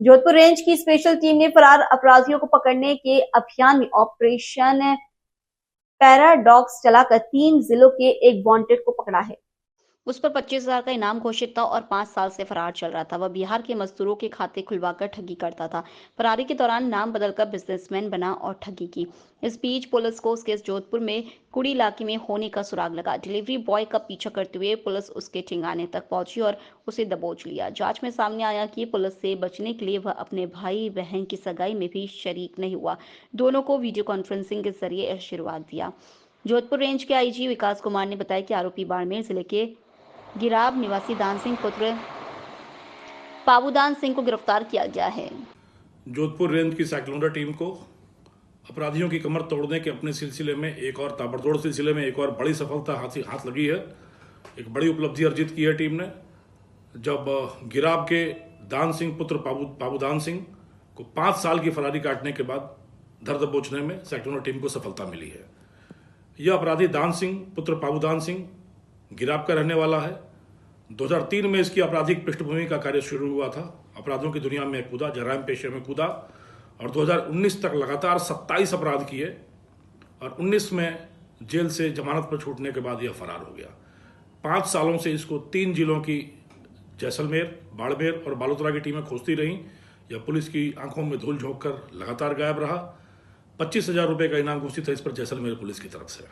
Jodhpur range की special team ने फरार अपराधियों को पकड़ने के अभियान में ऑपरेशन पैराडॉक्स चलाकर 3 जिलों के एक वांटेड को पकड़ा है। उस पर 25,000 का इनाम घोषित था और 5 साल से फरार चल रहा था। वह बिहार के मजदूरों के खाते खुलवाकर ठगी करता था। फरारी के दौरान नाम बदलकर बिजनेसमैन बना और ठगी की। इस बीच पुलिस को उसके जोधपुर में कुड़ी इलाके में होने का सुराग लगा। डिलीवरी बॉय का पीछा करते हुए पुलिस उसके ठिकाने तक पहुंची और उसे दबोच लिया। जांच में सामने आया कि पुलिस से बचने के लिए वह अपने भाई बहन की सगाई में भी शरीक नहीं हुआ। दोनों को वीडियो कॉन्फ्रेंसिंग के जरिए आशीर्वाद दिया। जोधपुर रेंज के आईजी विकास कुमार ने बताया कि आरोपी बाड़मेर जिले के गिराब निवासी दान सिंह पुत्र पाबूदान सिंह को गिरफ्तार किया गया है। जोधपुर रेंज की साइक्लोंडा टीम को अपराधियों की कमर तोड़ने के अपने सिलसिले में एक और ताबड़तोड़ सिलसिले में एक और बड़ी सफलता हाथ लगी है। एक बड़ी उपलब्धि अर्जित की है टीम ने, जब गिराब के दान सिंह पुत्र पाबूदान सिंह को 5 साल की फरारी काटने के बाद धर दबोचने में साइक्लोंडा टीम को सफलता मिली है। यह अपराधी दान सिंह पुत्र पाबूदान सिंह गिराब का रहने वाला है। 2003 में इसकी आपराधिक पृष्ठभूमि का कार्य शुरू हुआ था। अपराधों की दुनिया में कूदा, जराइम पेशे में कूदा और 2019 तक लगातार 27 अपराध किए और 19 में जेल से जमानत पर छूटने के बाद यह फरार हो गया। 5 सालों से इसको 3 जिलों की जैसलमेर, बाड़मेर और बालोतरा की टीमें खोजती रहीं। यह पुलिस की आंखों में धूल झोंक कर लगातार गायब रहा। 25,000 रुपये का इनाम घोषित है इस पर जैसलमेर पुलिस की तरफ से।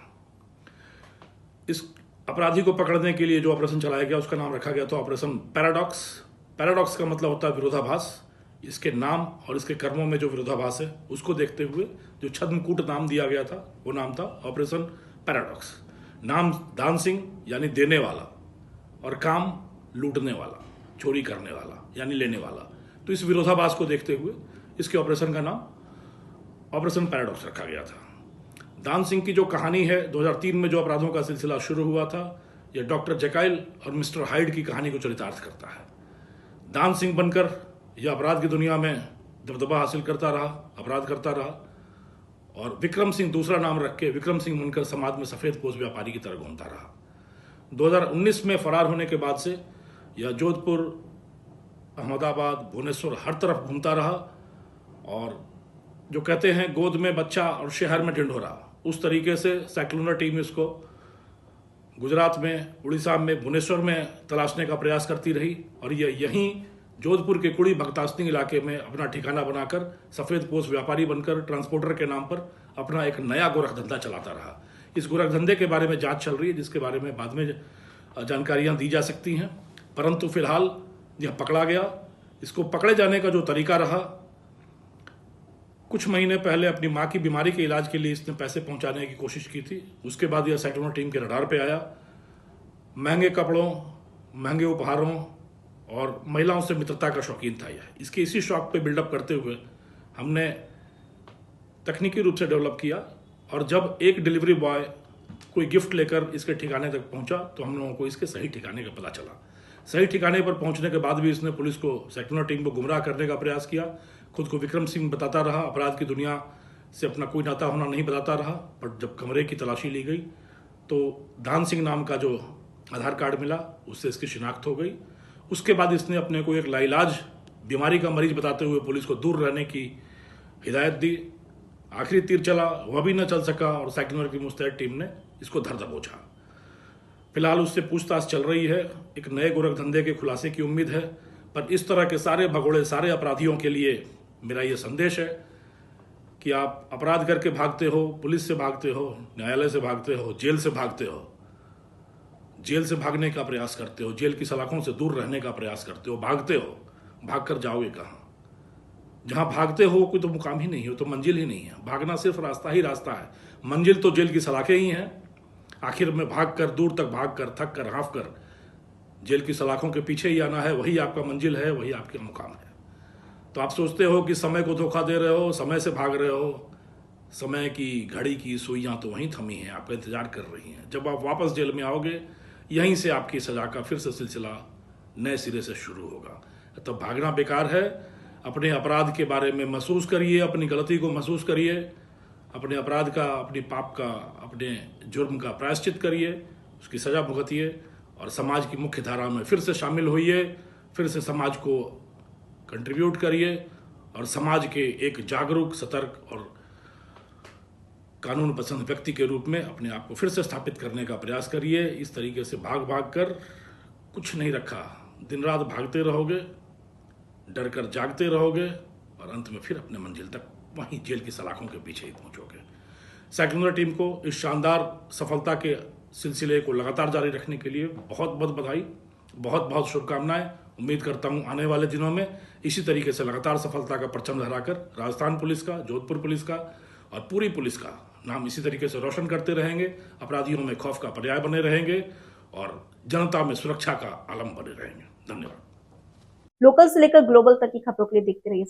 इस अपराधी को पकड़ने के लिए जो ऑपरेशन चलाया गया उसका नाम रखा गया था ऑपरेशन पैराडॉक्स। पैराडॉक्स का मतलब होता है विरोधाभास। इसके नाम और इसके कर्मों में जो विरोधाभास है उसको देखते हुए जो छद्मकूट नाम दिया गया था वो नाम था ऑपरेशन पैराडॉक्स। नाम दान सिंह यानी देने वाला और काम लूटने वाला, चोरी करने वाला यानी लेने वाला। तो इस विरोधाभास को देखते हुए इसके ऑपरेशन का नाम ऑपरेशन पैराडॉक्स रखा गया था। दान सिंह की जो कहानी है, 2003 में जो अपराधों का सिलसिला शुरू हुआ था, यह डॉक्टर जेकाइल और मिस्टर हाइड की कहानी को चरितार्थ करता है। दान सिंह बनकर यह अपराध की दुनिया में दबदबा हासिल करता रहा, अपराध करता रहा और विक्रम सिंह दूसरा नाम रख के विक्रम सिंह बनकर समाज में सफेद पोश व्यापारी की तरह घूमता रहा। 2019 में फरार होने के बाद से यह जोधपुर, अहमदाबाद, भुवनेश्वर हर तरफ घूमता रहा और जो कहते हैं गोद में बच्चा और शहर में ढिंढोरा, उस तरीके से साइक्लोंडा टीम इसको गुजरात में, उड़ीसा में, भुवनेश्वर में तलाशने का प्रयास करती रही और यह यहीं जोधपुर के कुड़ी भक्तास्तिंग इलाके में अपना ठिकाना बनाकर सफ़ेद पोश व्यापारी बनकर ट्रांसपोर्टर के नाम पर अपना एक नया गोरखधंधा चलाता रहा। इस गोरखधंधे के बारे में जांच चल रही है, जिसके बारे में बाद में जानकारियां दी जा सकती हैं, परंतु फिलहाल यह पकड़ा गया। इसको पकड़े जाने का जो तरीका रहा, कुछ महीने पहले अपनी माँ की बीमारी के इलाज के लिए इसने पैसे पहुंचाने की कोशिश की थी। उसके बाद यह साइक्लोंडा टीम के रडार पे आया। महंगे कपड़ों, महंगे उपहारों और महिलाओं से मित्रता का शौकीन था यह। इसके इसी शौक पे बिल्डअप करते हुए हमने तकनीकी रूप से डेवलप किया और जब एक डिलीवरी बॉय कोई गिफ्ट लेकर इसके ठिकाने तक पहुंचा तो हम लोगों को इसके सही ठिकाने का पता चला। सही ठिकाने पर पहुंचने के बाद भी इसने पुलिस को, साइक्लोंडा टीम को गुमराह करने का प्रयास किया। खुद को विक्रम सिंह बताता रहा, अपराध की दुनिया से अपना कोई नाता होना नहीं बताता रहा। पर जब कमरे की तलाशी ली गई तो दान सिंह नाम का जो आधार कार्ड मिला उससे इसकी शिनाख्त हो गई। उसके बाद इसने अपने को एक लाइलाज बीमारी का मरीज बताते हुए पुलिस को दूर रहने की हिदायत दी। आखिरी तीर चला, वह भी न चल सका और साइक्लोंडा की मुस्तैद टीम ने इसको धर दबोचा। फिलहाल उससे पूछताछ चल रही है। एक नए गोरखधंधे के खुलासे की उम्मीद है। पर इस तरह के सारे भगोड़े, सारे अपराधियों के लिए मेरा ये संदेश है कि आप अपराध करके भागते हो, पुलिस से भागते हो, न्यायालय से भागते हो, जेल से भागते हो, जेल से भागने का प्रयास करते हो, जेल की सलाखों से दूर रहने का प्रयास करते हो, भागते हो, भाग कर जाओगे कहाँ? जहां भागते हो कोई तो मुकाम ही नहीं हो, तो मंजिल ही नहीं है। भागना सिर्फ रास्ता ही रास्ता है, मंजिल तो जेल की सलाखें ही हैं। आखिर में भाग कर, दूर तक भाग कर, थक कर, हाँफ कर जेल की सलाखों के पीछे ही आना है। वही आपका मंजिल है, वही आपका मुकाम है। तो आप सोचते हो कि समय को धोखा दे रहे हो, समय से भाग रहे हो, समय की घड़ी की सुइयां तो वहीं थमी हैं, आपका इंतजार कर रही हैं। जब आप वापस जेल में आओगे, यहीं से आपकी सजा का फिर से सिलसिला नए सिरे से शुरू होगा। तो भागना बेकार है। अपने अपराध के बारे में महसूस करिए, अपनी गलती को महसूस करिए, अपने अपराध का, अपनी पाप का, अपने जुर्म का प्रायश्चित करिए, उसकी सजा भुगतिए और समाज की मुख्य धारा में फिर से शामिल होइए। फिर से समाज को कंट्रीब्यूट करिए और समाज के एक जागरूक, सतर्क और कानून पसंद व्यक्ति के रूप में अपने आप को फिर से स्थापित करने का प्रयास करिए। इस तरीके से भाग भाग कर कुछ नहीं रखा, दिन रात भागते रहोगे, डर कर जागते रहोगे और अंत में फिर अपने मंजिल तक वहीं जेल की सलाखों के पीछे ही पहुंचोगे। साइक्लोन टीम को इस शानदार सफलता के सिलसिले को लगातार जारी रखने के लिए बहुत बहुत बधाई, बहुत बहुत शुभकामनाएं। उम्मीद करता हूं आने वाले दिनों में इसी तरीके से लगातार सफलता का परचम लहराकर राजस्थान पुलिस का, जोधपुर पुलिस का और पूरी पुलिस का नाम इसी तरीके से रोशन करते रहेंगे, अपराधियों में खौफ का पर्याय बने रहेंगे और जनता में सुरक्षा का आलम बने रहेंगे। धन्यवाद। लोकल से लेकर ग्लोबल तक की खबरों के लिए देखते रहिए।